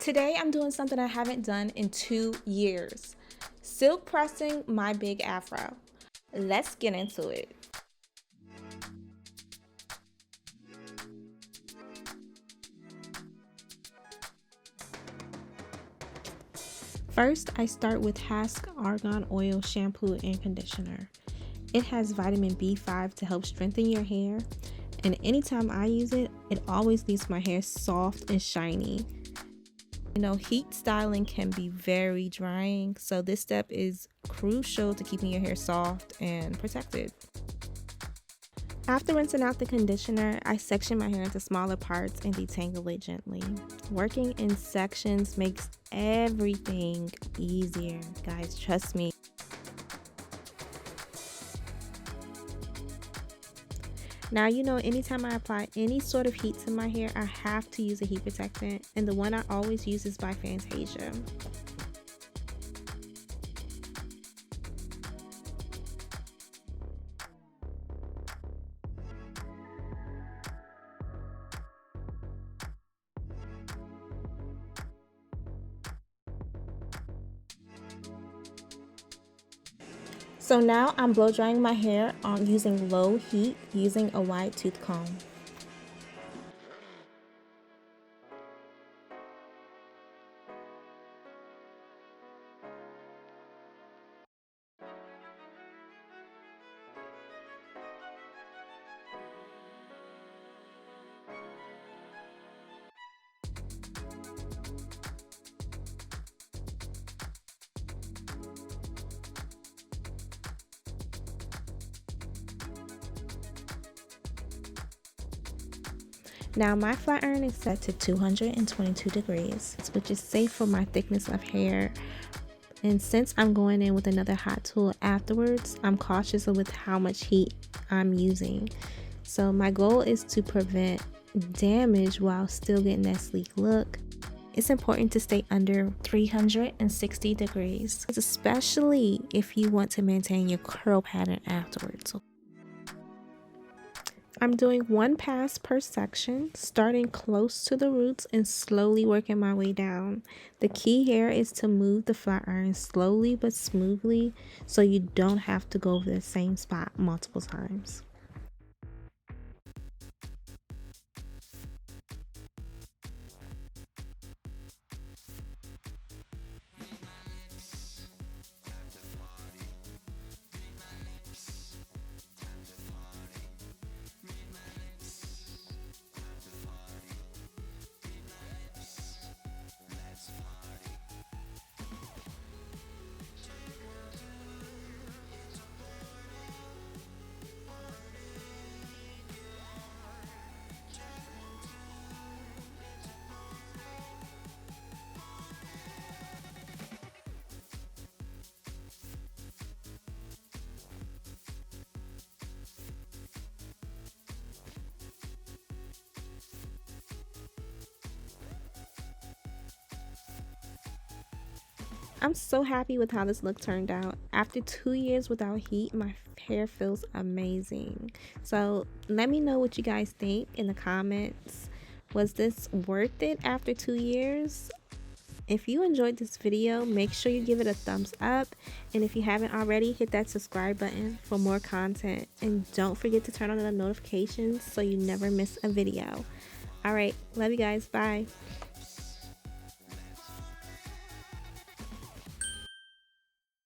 Today I'm doing something I haven't done in 2 years. Silk pressing my big afro. Let's get into it. First, I start with Hask Argan Oil Shampoo and Conditioner. It has vitamin B5 to help strengthen your hair, and anytime I use it, it always leaves my hair soft and shiny. You know, heat styling can be very drying, so this step is crucial to keeping your hair soft and protected. After rinsing out the conditioner, I section my hair into smaller parts and detangle it gently. Working in sections makes everything easier, guys, trust me. Now, you know, anytime I apply any sort of heat to my hair, I have to use a heat protectant, and the one I always use is by Fantasia. So now I'm blow drying my hair on using low heat using a wide tooth comb. Now my flat iron is set to 222 degrees, which is safe for my thickness of hair. And since I'm going in with another hot tool afterwards, I'm cautious with how much heat I'm using. So my goal is to prevent damage while still getting that sleek look. It's important to stay under 360 degrees, especially if you want to maintain your curl pattern afterwards. I'm doing one pass per section, starting close to the roots and slowly working my way down. The key here is to move the flat iron slowly but smoothly so you don't have to go over the same spot multiple times. I'm so happy with how this look turned out. After 2 years without heat, my hair feels amazing. So let me know what you guys think in the comments. Was this worth it after 2 years? If you enjoyed this video, make sure you give it a thumbs up. And if you haven't already, hit that subscribe button for more content. And don't forget to turn on the notifications so you never miss a video. Alright, love you guys. Bye.